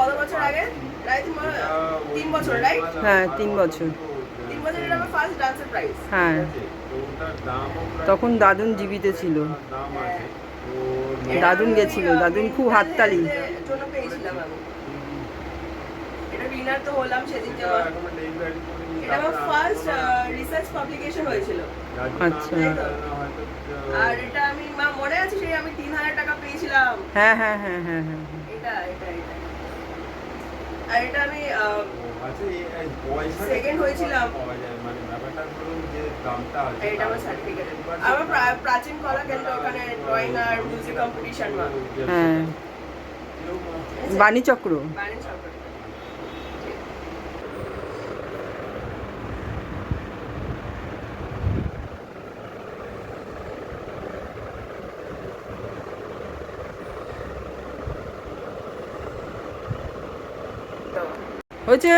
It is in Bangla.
কত বছর আগে? প্রায় 3 বছর, রাইট? হ্যাঁ 3 বছর। 3 বছর এটা আমার ফার্স্ট ডান্সের প্রাইজ। হ্যাঁ তখন দাদুন জীবিত ছিল। এটা দাদুন আমি গেছিল, দাদুন খুব হাততালি। জন্য পেয়েছিলাম আমি। এটা উইনার তো হলাম সেদিন যাওয়া। এটা আমার ফার্স্ট রিসার্চ পাবলিকেশন হয়েছিল। আচ্ছা। আর এটা আমি মনে আছে সেই আমি 3000 টাকা পেয়েছিলাম। হ্যাঁ হ্যাঁ হ্যাঁ হ্যাঁ হ্যাঁ। এটা আর এটা আমি সেকেন্ড হয়েছিলাম। এটা আমার সার্টিফিকেট। আমার প্রাচীন কলা কেন্দ্র, ওখানে ড্রয়িং আর মিউজিক কম্পিটিশন মা। হ্যাঁ বাণীচক্র। বাণী চক্র। হয়েছে।